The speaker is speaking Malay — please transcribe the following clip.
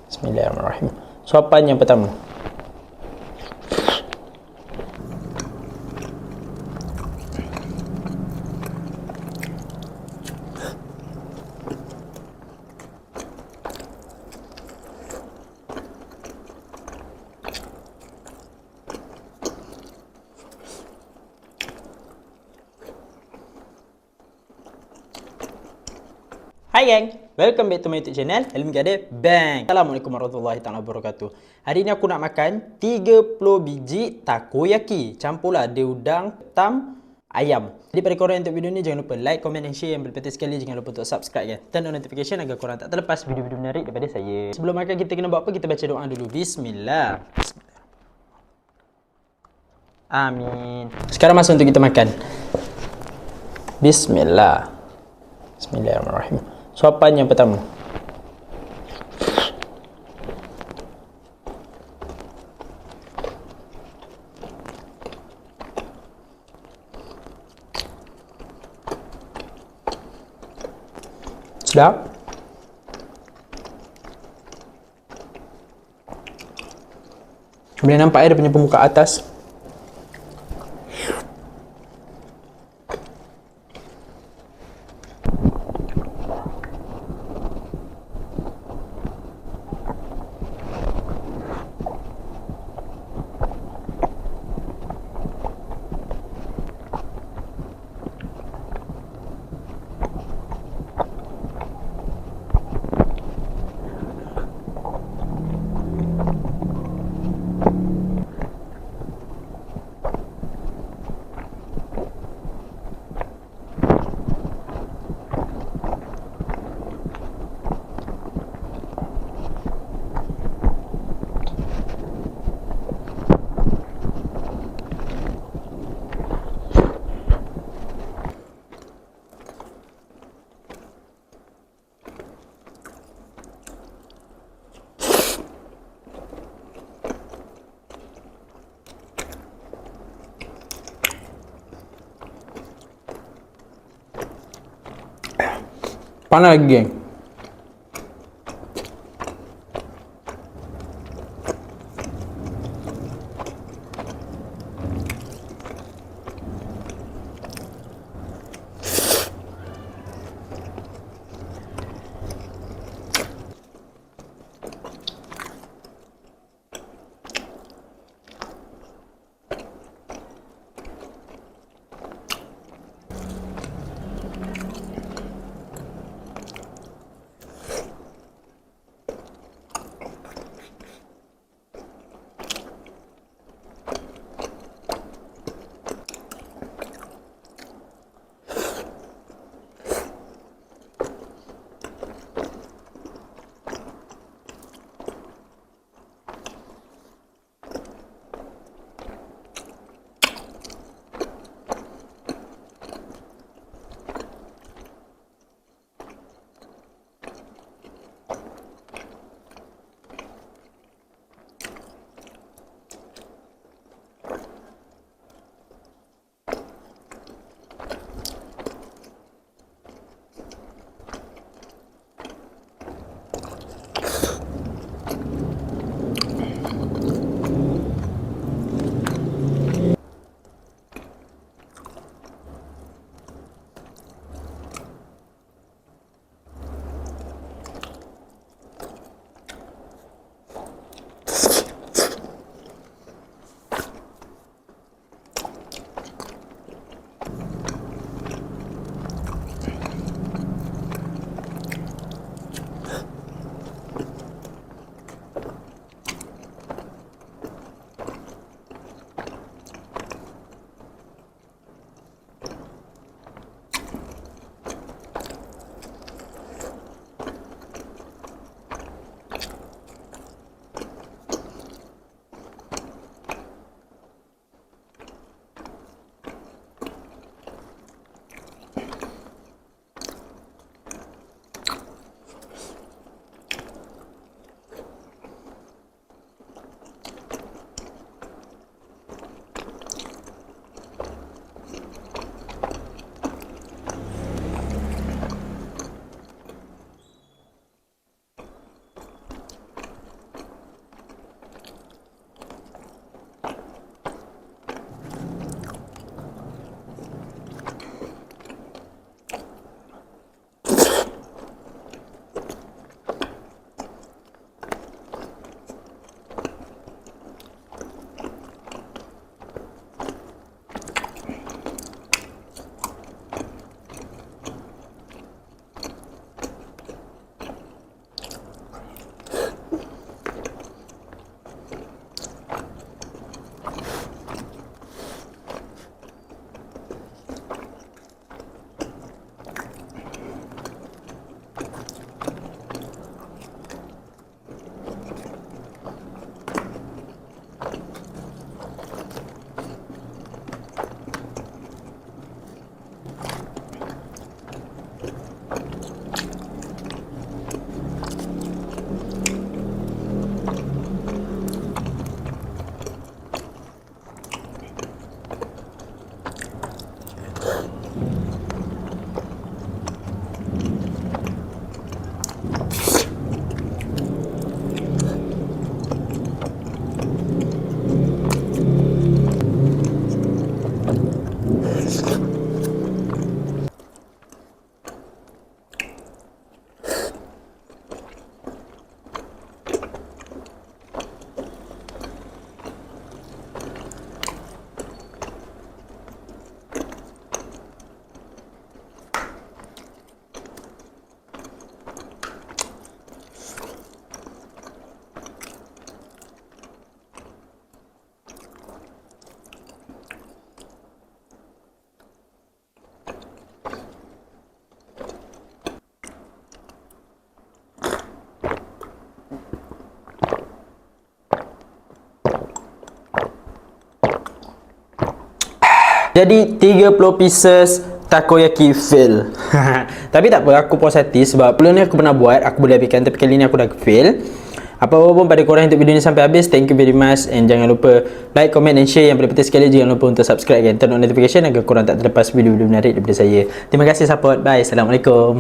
Bismillahirrahmanirrahim. Suapan yang pertama. Hai gang, welcome back to my YouTube channel Helmi Gadir Bang. Assalamualaikum warahmatullahi wabarakatuh. Hari ni aku nak makan 30 biji takoyaki campurlah dia udang, ketam, ayam. Jadi pada korang yang tengok video ni jangan lupa like, comment dan share. Yang paling penting sekali jangan lupa untuk subscribe ya. Turn on notification agar korang tak terlepas video-video menarik daripada saya. Sebelum makan kita kena buat apa? Kita baca doa dulu. Bismillah. Amin. Sekarang masa untuk kita makan. Bismillah. Bismillahirrahmanirrahim. Suapan yang pertama. Sedap. Boleh nampak dia punya permukaan atas. Panas lagi geng. Jadi 30 pieces takoyaki fail. Tapi tak apa, aku puas hati sebab sebelum ni aku pernah buat, aku boleh habiskan, tapi kali ni aku dah fail. Apa-apa pun pada korang untuk video ni sampai habis. Thank you very much, and jangan lupa like, comment dan share. Yang paling penting sekali, jangan lupa untuk subscribe dan turn on notification agar korang tak terlepas video-video menarik daripada saya. Terima kasih support. Bye. Assalamualaikum.